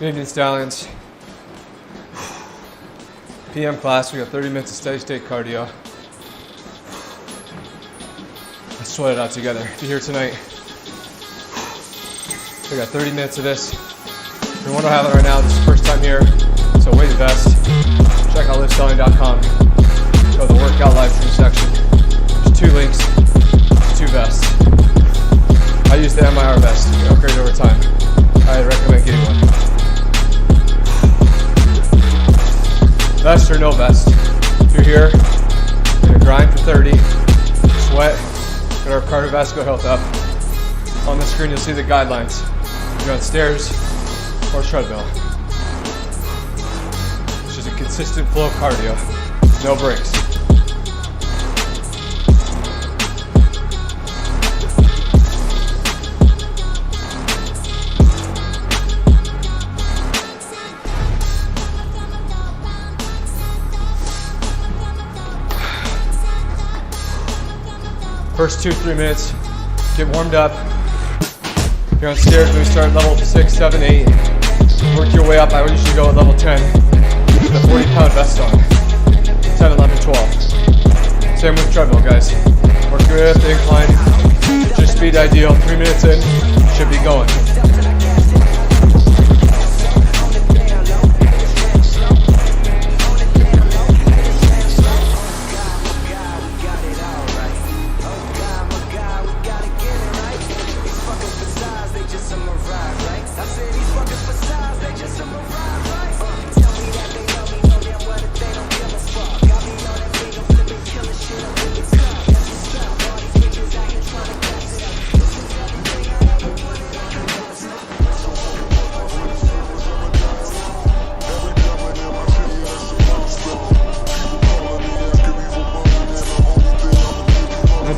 Good evening, Stallions. PM class, we got 30 minutes of steady state cardio. Let's sweat it out together. If you're here tonight, we got 30 minutes of this. If you want to have it right now, this is the first time here, so wear the vest. Check out LivStallion.com. Go to the workout live stream section. There's 2 links, 2 vests. I use the MIR vest. You can upgrade over time. I recommend getting one. Vest or no vest. If you're here, you're gonna grind for 30, sweat, get our cardiovascular health up. On the screen, you'll see the guidelines. You're on stairs or treadmill. It's just a consistent flow of cardio, no breaks. First 2-3 minutes, get warmed up. You're on stairs, maybe start at level 6, 7, 8. Work your way up. I would usually go at level 10 with a 40-pound vest on. 10, 11, 12. Same with treadmill, guys. Work your way up the incline. Get your speed ideal. 3 minutes in, should be going.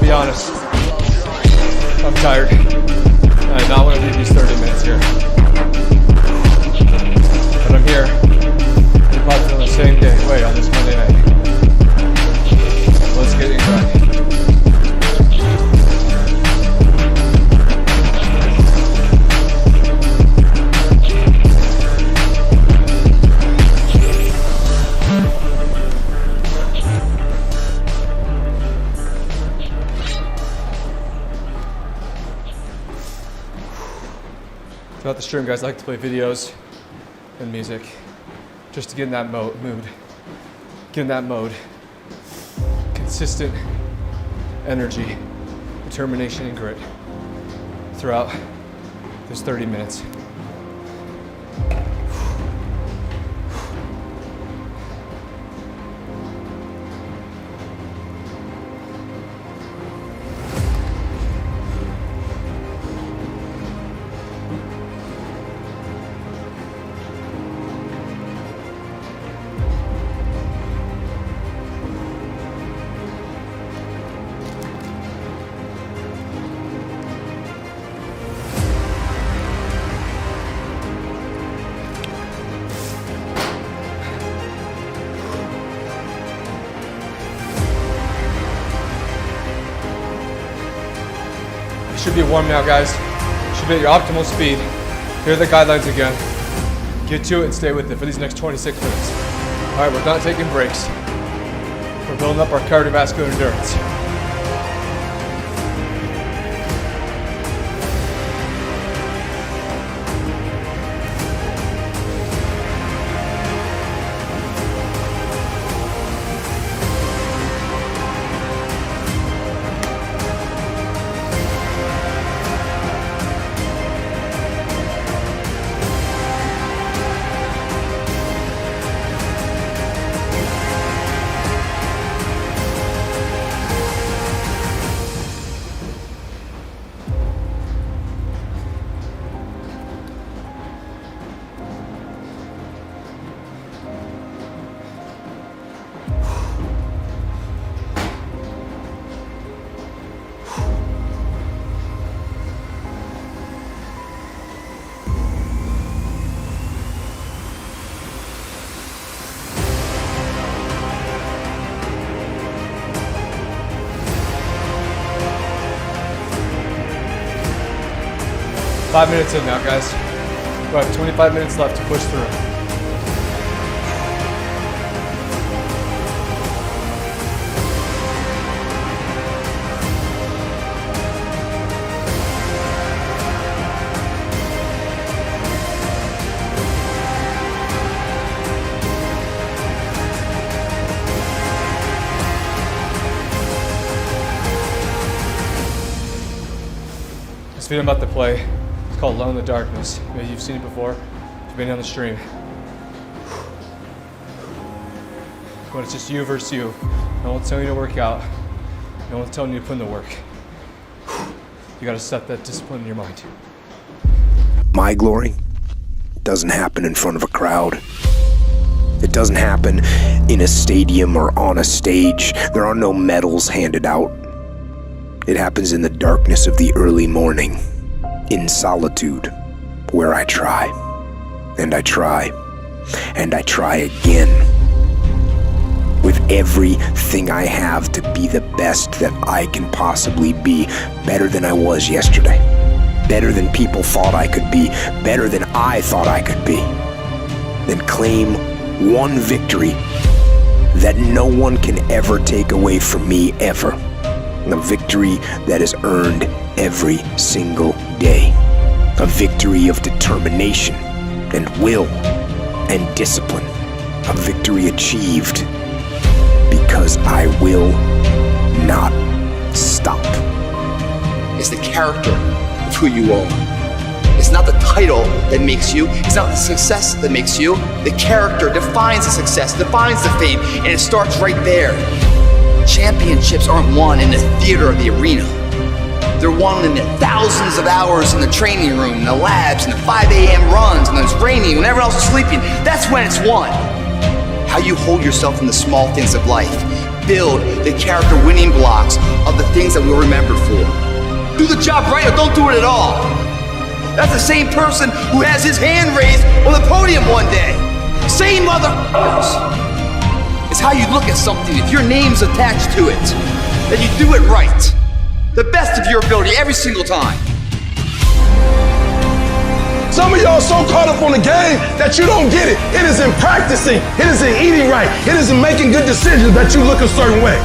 Be honest, I'm tired. I do not want to leave these 30 minutes here. But I'm here. You're probably feeling the same way on this Monday night. Let's get Incline. Throughout the stream, guys, I like to play videos and music just to get in that mood. Get in that mode. Consistent energy, determination, and grit throughout this 30 minutes. Should be warm now, guys. Should be at your optimal speed. Here are the guidelines again. Get to it and stay with it for these next 26 minutes. All right, we're not taking breaks. We're building up our cardiovascular endurance. Five minutes in now, guys. We have 25 minutes left to push through. video I'm about to play, it's called Alone in the Darkness. Maybe you've seen it before, if you've been on the stream. But it's just you versus you. No one's telling you to work out. No one's telling you to put in the work. You gotta set that discipline in your mind. My glory doesn't happen in front of a crowd. It doesn't happen in a stadium or on a stage. There are no medals handed out. It happens in the darkness of the early morning, in solitude, where I try, and I try, and I try again, with everything I have to be the best that I can possibly be, better than I was yesterday, better than people thought I could be, better than I thought I could be. Then claim one victory that no one can ever take away from me ever. A victory that is earned every single day. A victory of determination and will and discipline. A victory achieved because I will not stop. It's the character of who you are. It's not the title that makes you. It's not the success that makes you. The character defines the success, defines the fame, and it starts right there. Championships aren't won in the theater or the arena. They're won in the thousands of hours in the training room, in the labs, in the 5 a.m. runs, when it's raining, when everyone else is sleeping. That's when it's won. How you hold yourself in the small things of life. Build the character winning blocks of the things that we'll remember for. Do the job right or don't do it at all. That's the same person who has his hand raised on the podium one day. Same motherfuckers. It's how you look at something. If your name's attached to it, then you do it right. The best of your ability every single time. Some of y'all so caught up on the game that you don't get it. It is in practicing. It is in eating right. It is in making good decisions that you look a certain way.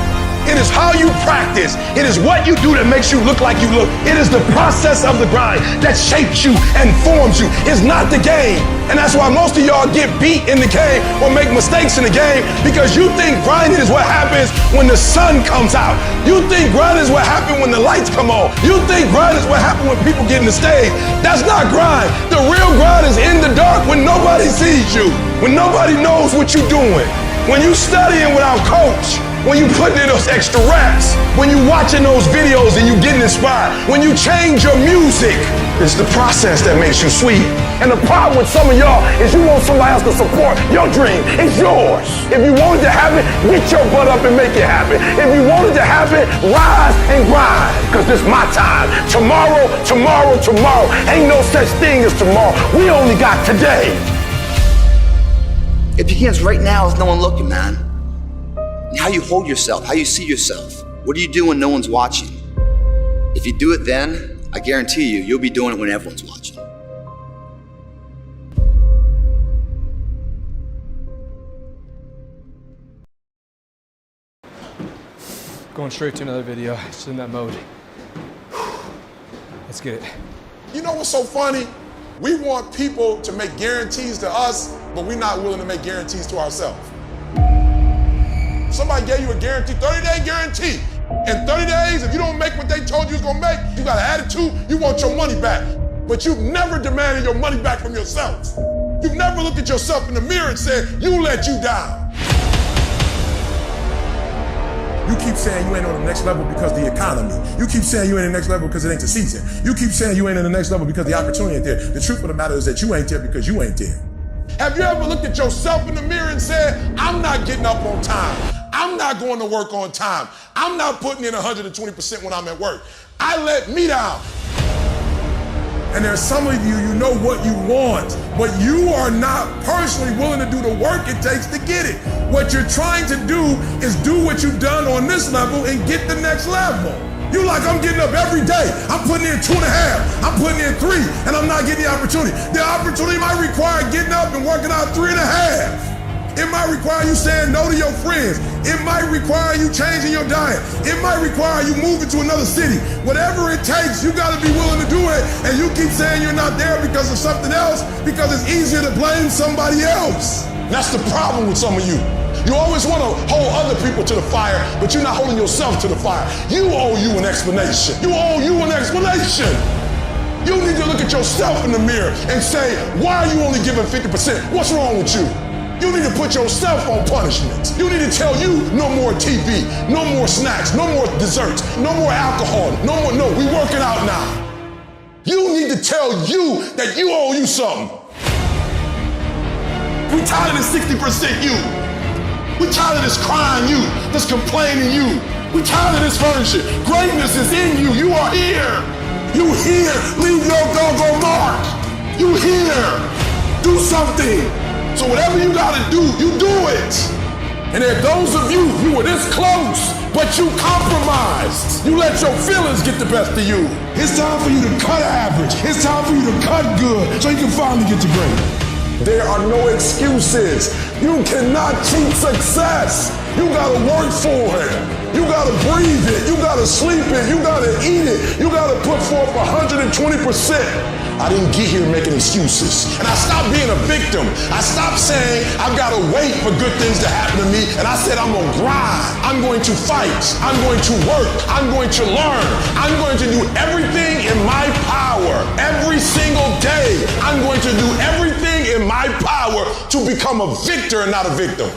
It is how you practice. It is what you do that makes you look like you look. It is the process of the grind that shapes you and forms you. It's not the game. And that's why most of y'all get beat in the game or make mistakes in the game, because you think grinding is what happens when the sun comes out. You think grinding is what happens when the lights come on. You think grinding is what happens when people get in the stage. That's not grind. The real grind is in the dark when nobody sees you, when nobody knows what you're doing, when you studying without coach, when you putting in those extra reps, when you watching those videos and you getting inspired, when you change your music. It's the process that makes you sweet. And the problem with some of y'all is you want somebody else to support your dream. It's yours. If you want it to happen, get your butt up and make it happen. If you want it to happen, rise and grind, because this is my time. Tomorrow, tomorrow, tomorrow. Ain't no such thing as tomorrow. We only got today. It begins right now with no one looking, man. How you hold yourself, how you see yourself. What do you do when no one's watching? If you do it then, I guarantee you, you'll be doing it when everyone's watching. Going straight to another video, just in that mode. Let's get it. You know what's so funny? We want people to make guarantees to us, but we're not willing to make guarantees to ourselves. Somebody gave you a guarantee, 30-day guarantee. In 30 days, if you don't make what they told you was gonna make, you got an attitude, you want your money back. But you've never demanded your money back from yourself. You've never looked at yourself in the mirror and said, you let you down. You keep saying you ain't on the next level because of the economy. You keep saying you ain't in the next level because it ain't the season. You keep saying you ain't in the next level because the opportunity ain't there. The truth of the matter is that you ain't there because you ain't there. Have you ever looked at yourself in the mirror and said, I'm not getting up on time. I'm not going to work on time. I'm not putting in 120% when I'm at work. I let me down. And there's some of you, you know what you want, but you are not personally willing to do the work it takes to get it. What you're trying to do is do what you've done on this level and get the next level. You like, I'm getting up every day. I'm putting in 2.5. I'm putting in 3, and I'm not getting the opportunity. The opportunity might require getting up and working out 3.5. It might require you saying no to your friends. It might require you changing your diet. It might require you moving to another city. Whatever it takes, you gotta be willing to do it. And you keep saying you're not there because of something else, because it's easier to blame somebody else. That's the problem with some of you. You always want to hold other people to the fire, but you're not holding yourself to the fire. You owe you an explanation. You owe you an explanation. You need to look at yourself in the mirror and say, why are you only giving 50%? What's wrong with you? You need to put yourself on punishment. You need to tell you no more TV, no more snacks, no more desserts, no more alcohol, no, we working out now. You need to tell you that you owe you something. We tired of this 60% you. We tired of this crying you, this complaining you. We tired of this furniture. Greatness is in you. You are here. You here. Leave your doggone mark. You here. Do something. So whatever you gotta do, you do it. And there are those of you were this close, but you compromised. You let your feelings get the best of you. It's time for you to cut average. It's time for you to cut good so you can finally get to great. There are no excuses. You cannot cheat success. You gotta work for it. You gotta breathe it. You gotta sleep it. You gotta eat it. You gotta put forth 120%. I didn't get here making excuses. And I stopped being a victim. I stopped saying I've gotta wait for good things to happen to me. And I said I'm gonna grind. I'm going to fight. I'm going to work. I'm going to learn. I'm going to do everything in my power. Every single day, I'm going to do everything in my power to become a victor and not a victim.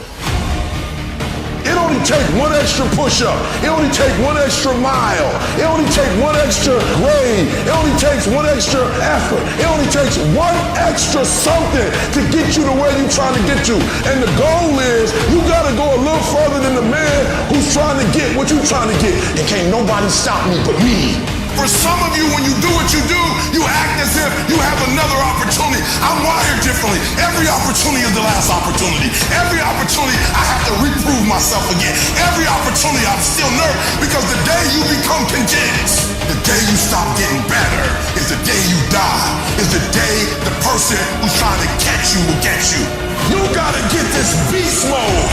It only takes one extra push-up. It only takes one extra mile. It only takes one extra grade. It only takes one extra effort. It only takes one extra something to get you to where you're trying to get to. And the goal is you gotta go a little further than the man who's trying to get what you're trying to get. And can't nobody stop me but me. For some of you, when you do what you do, you act as if you have another opportunity. I'm wired differently. Every opportunity is the last opportunity. Every opportunity, I have to reprove myself again. Every opportunity, I'm still nervous because the day you become content, the day you stop getting better, is the day you die, is the day the person who's trying to catch you will get you. You gotta get this beast mode.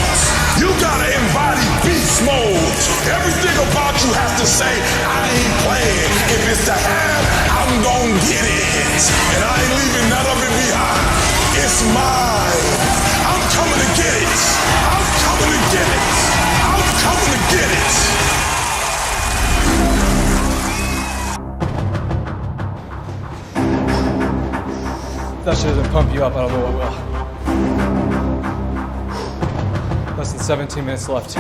You gotta embody beast mode. Everything about you has to say, I ain't playing. If it's to have, I'm gonna get it. And I ain't leaving none of it behind. It's mine. I'm coming to get it. I'm coming to get it. I'm coming to get it. That shit doesn't pump you up, I don't know what will. Less than 17 minutes left.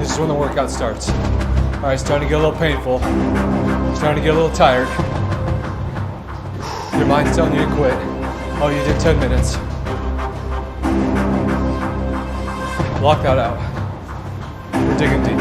This is when the workout starts. All right, it's starting to get a little painful. Starting to get a little tired. Your mind's telling you to quit. Oh, you did 10 minutes. Block that out. We're digging deep.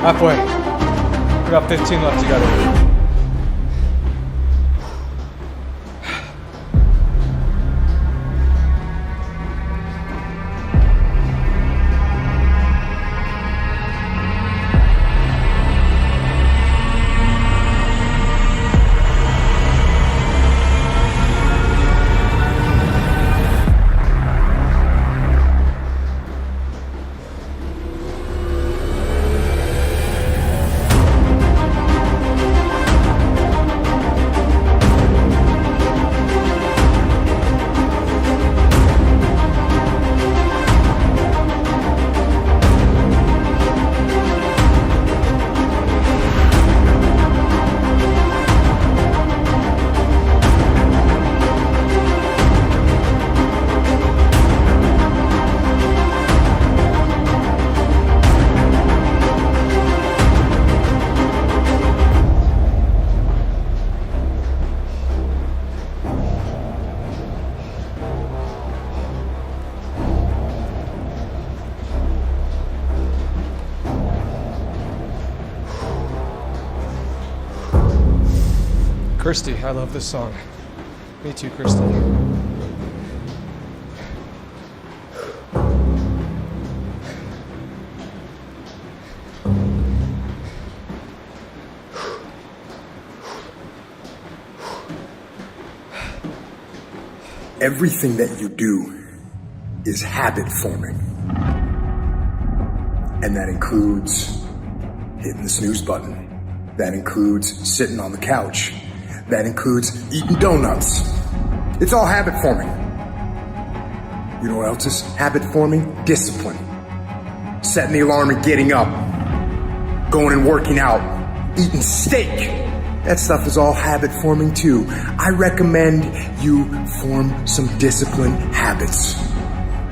Halfway. We got 15 left together. Kirsty, I love this song. Me too, Kirsty. Everything that you do is habit forming. And that includes hitting the snooze button. That includes sitting on the couch. That includes eating donuts. It's all habit forming. You know what else is habit forming? Discipline. Setting the alarm and getting up. Going and working out. Eating steak. That stuff is all habit forming too. I recommend you form some discipline habits.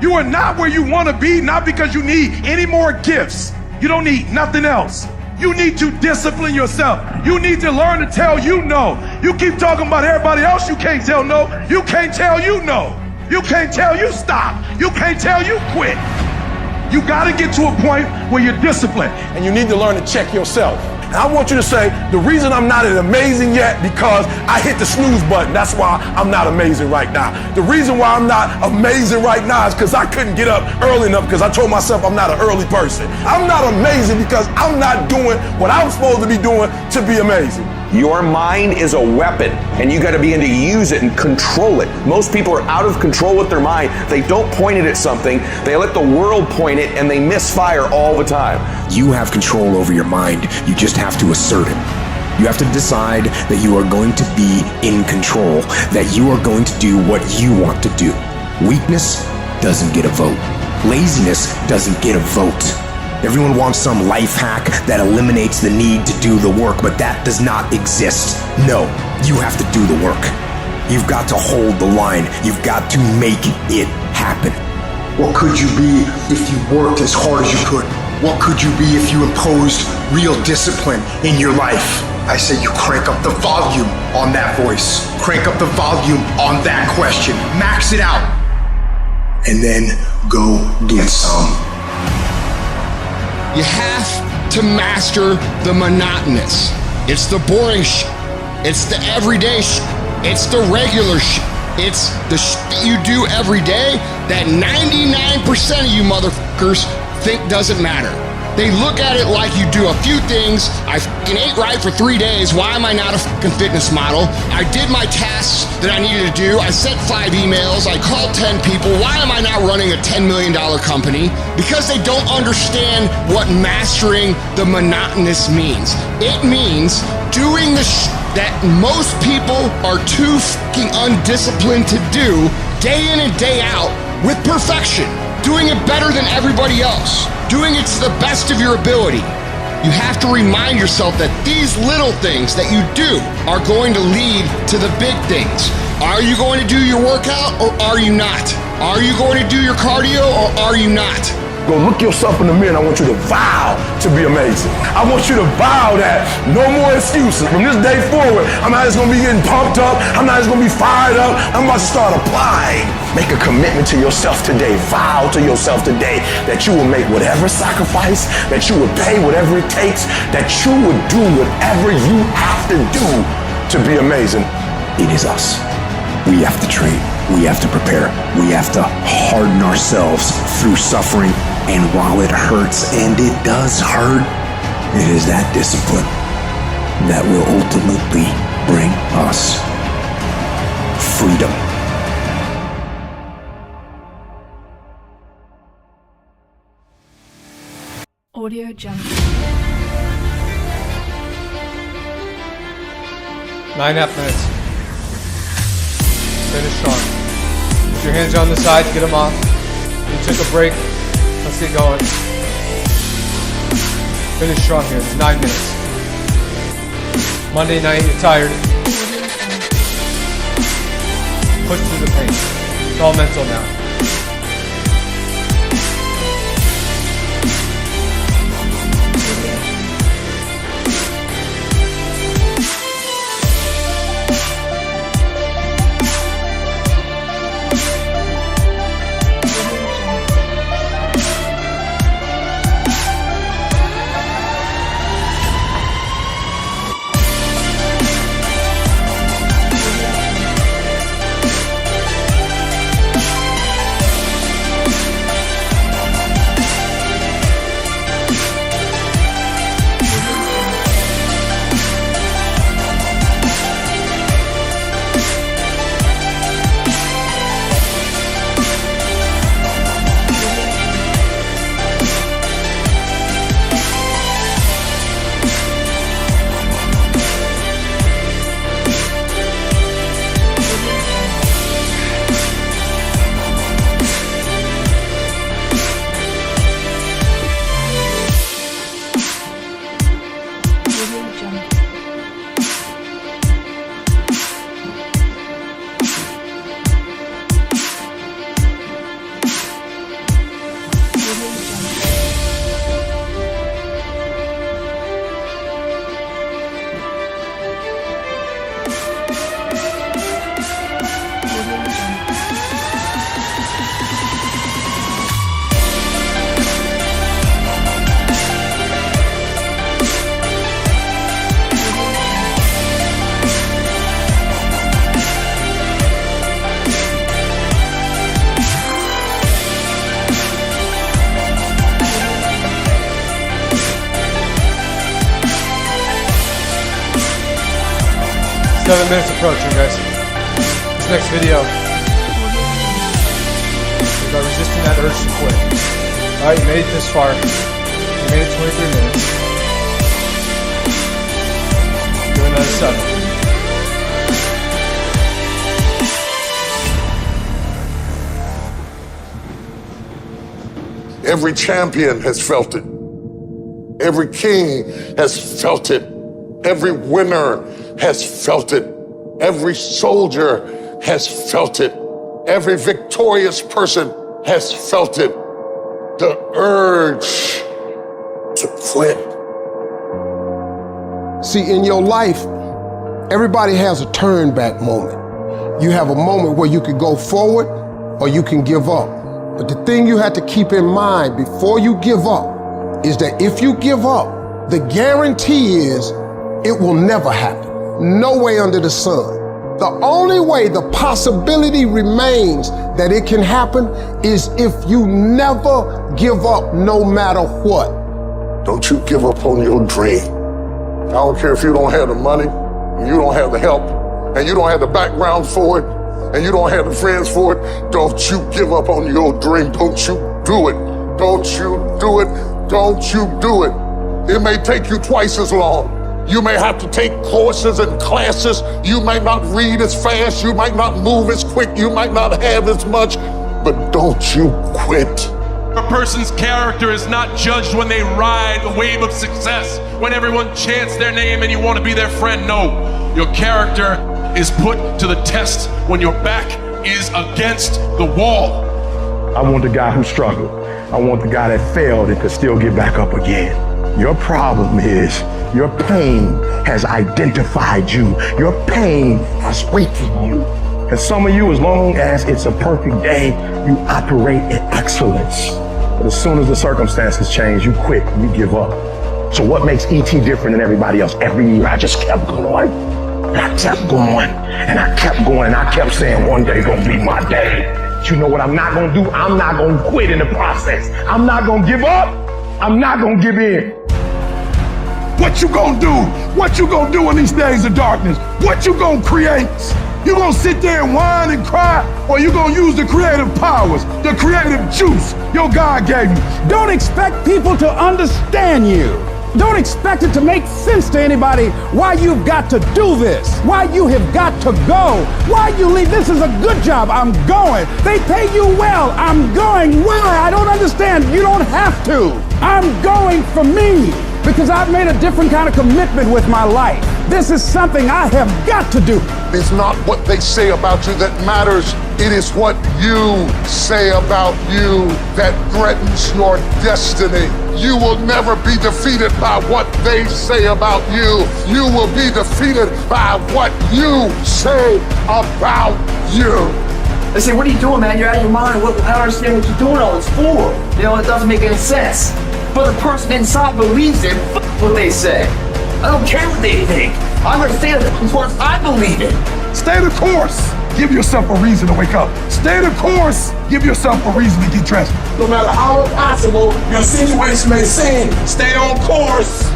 You are not where you want to be, not because you need any more gifts. You don't need nothing else. You need to discipline yourself. You need to learn to tell you no. You keep talking about everybody else you can't tell no. You can't tell you no. You can't tell you stop. You can't tell you quit. You got to get to a point where you're disciplined. And you need to learn to check yourself. And I want you to say, the reason I'm not amazing yet, because I hit the snooze button. That's why I'm not amazing right now. The reason why I'm not amazing right now is because I couldn't get up early enough because I told myself I'm not an early person. I'm not amazing because I'm not doing what I'm supposed to be doing to be amazing. Your mind is a weapon, and you got to begin to use it and control it. Most people are out of control with their mind. They don't point it at something. They let the world point it, and they misfire all the time. You have control over your mind. You just have to assert it. You have to decide that you are going to be in control, that you are going to do what you want to do. Weakness doesn't get a vote. Laziness doesn't get a vote. Everyone wants some life hack that eliminates the need to do the work, but that does not exist. No, you have to do the work. You've got to hold the line. You've got to make it happen. What could you be if you worked as hard as you could? What could you be if you imposed real discipline in your life? I say you crank up the volume on that voice. Crank up the volume on that question. Max it out. And then go get some. You have to master the monotonous. It's the boring shit. It's the everyday shit. It's the regular shit. It's the shit that you do every day that 99% of you motherfuckers think doesn't matter. They look at it like you do a few things. I fucking ate right for 3 days. Why am I not a fucking fitness model? I did my tasks that I needed to do. I sent 5 emails. I called 10 people. Why am I not running a $10 million company? Because they don't understand what mastering the monotonous means. It means doing the that most people are too fucking undisciplined to do day in and day out with perfection. Doing it better than everybody else. Doing it to the best of your ability. You have to remind yourself that these little things that you do are going to lead to the big things. Are you going to do your workout or are you not? Are you going to do your cardio or are you not? Go look yourself in the mirror and I want you to vow to be amazing. I want you to vow that no more excuses. From this day forward, I'm not just gonna be getting pumped up. I'm not just gonna be fired up. I'm about to start applying. Make a commitment to yourself today. Vow to yourself today that you will make whatever sacrifice, that you would pay whatever it takes, that you would do whatever you have to do to be amazing. It is us. We have to train. We have to prepare. We have to harden ourselves through suffering. And while it hurts, and it does hurt, it is that discipline that will ultimately bring us freedom. Audio Jungle. 9.5 minutes. Finish strong. Put your hands on the side, get them off. You took a break. Let's get going. Finish strong here. 9 minutes. Monday night, you're tired. Push through the pain. It's all mental now. 7 minutes approaching, guys. This next video is about resisting that urge to quit. Alright, you made it this far. You made it 23 minutes. Do another 7. Every champion has felt it. Every king has felt it. Every winner has felt it. Every soldier has felt it. Every victorious person has felt it. The urge to quit. See, in your life, everybody has a turn back moment. You have a moment where you could go forward or you can give up. But the thing you have to keep in mind before you give up is that if you give up, the guarantee is it will never happen. No way under the sun. The only way the possibility remains that it can happen is if you never give up no matter what. Don't you give up on your dream. I don't care if you don't have the money, you don't have the help, and you don't have the background for it, and you don't have the friends for it. Don't you give up on your dream. Don't you do it. Don't you do it. Don't you do it. It may take you twice as long. You may have to take courses and classes. You might not read as fast. You might not move as quick. You might not have as much. But don't you quit. A person's character is not judged when they ride the wave of success, when everyone chants their name and you want to be their friend. No, your character is put to the test when your back is against the wall. I want the guy who struggled. I want the guy that failed and could still get back up again. Your problem is your pain has identified you. Your pain has weakened you. And some of you, as long as it's a perfect day, you operate in excellence. But as soon as the circumstances change, you quit, you give up. So what makes ET different than everybody else? Every year I just kept going. And I kept going, and I kept going, and I kept saying one day gonna be my day. But you know what I'm not gonna do? I'm not gonna quit in the process. I'm not gonna give up. I'm not gonna give in. What you gonna do? What you gonna do in these days of darkness? What you gonna create? You gonna sit there and whine and cry, or you gonna use the creative powers, the creative juice your God gave you? Don't expect people to understand you. Don't expect it to make sense to anybody why you've got to do this, why you have got to go, why you leave. This is a good job. I'm going. They pay you well. I'm going. Why? I don't understand. You don't have to. I'm going for me because I've made a different kind of commitment with my life. This is something I have got to do. It's not what they say about you that matters. It is what you say about you that threatens your destiny. You will never be defeated by what they say about you. You will be defeated by what you say about you. They say, what are you doing, man? You're out of your mind. I don't understand what you're doing all this for. You know, it doesn't make any sense. But the person inside believes it. F what they say. I don't care what they think. I understand it. Of course, I believe it. Stay the course. Give yourself a reason to wake up. Stay the course. Give yourself a reason to get dressed. No matter how impossible your situation may seem, stay on course.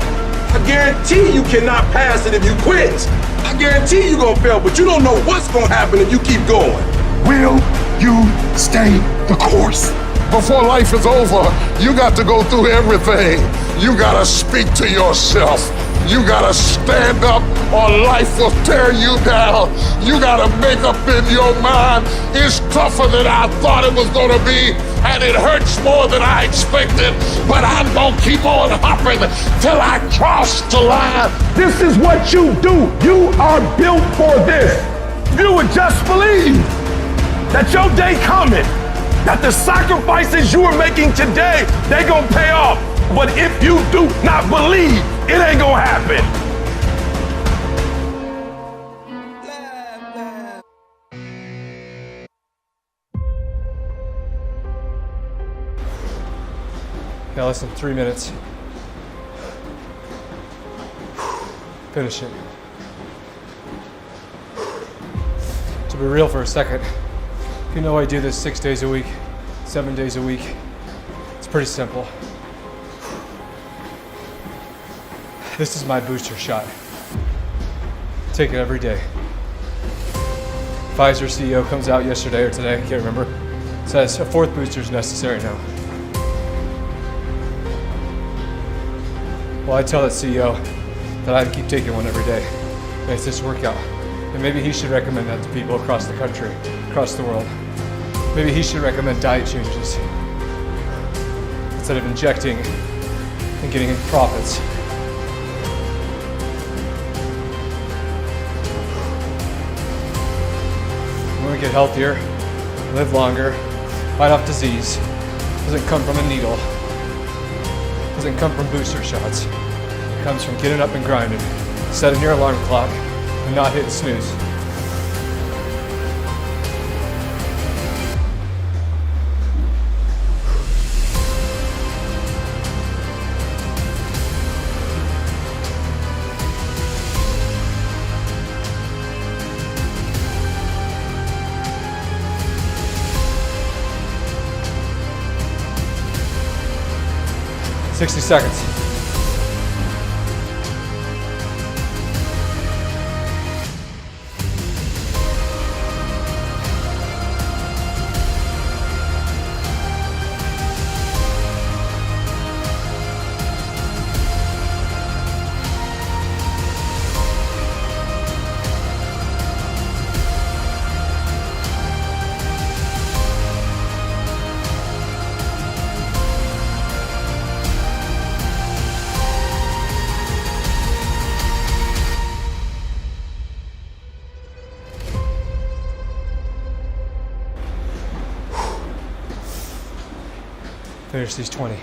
I guarantee you cannot pass it if you quit. I guarantee you're gonna fail, but you don't know what's gonna happen if you keep going. Will you stay the course? Before life is over, you got to go through everything. You gotta speak to yourself. You gotta stand up or life will tear you down. You gotta make up in your mind, it's tougher than I thought it was gonna be, and it hurts more than I expected, but I'm gonna keep on hopping till I cross the line. This is what you do. You are built for this. You would just believe that your day coming, that the sacrifices you are making today, they gonna pay off. But if you do not believe, it ain't gonna happen. Now less than 3 minutes. Finish it. To be real for a second, if you know I do this 6 days a week, 7 days a week, it's pretty simple. This is my booster shot. Take it every day. Pfizer CEO comes out yesterday or today, I can't remember, says a 4th booster is necessary now. Well, I tell that CEO that I keep taking one every day. It makes this workout. And maybe he should recommend that to people across the country, across the world. Maybe he should recommend diet changes instead of injecting and getting profits. When we get healthier, live longer, fight off disease, doesn't come from a needle, doesn't come from booster shots. It comes from getting up and grinding, setting your alarm clock, and not hitting snooze. $60 seconds. Finish these 20. If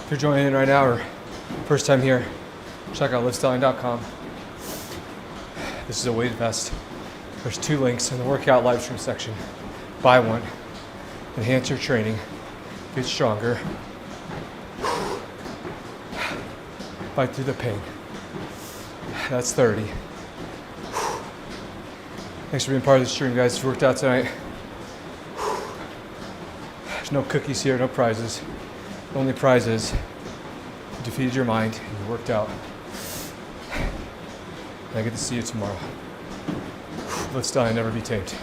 you're joining in right now or first time here, check out LivStallion.com. This is a weight vest. There's 2 links in the workout live stream section. Buy one, enhance your training, get stronger, fight through the pain. That's 30. Thanks for being part of the stream, guys. It's worked out tonight. There's no cookies here, no prizes. The only prize is you defeated your mind and you worked out. And I get to see you tomorrow. LivStallion, never be tamed.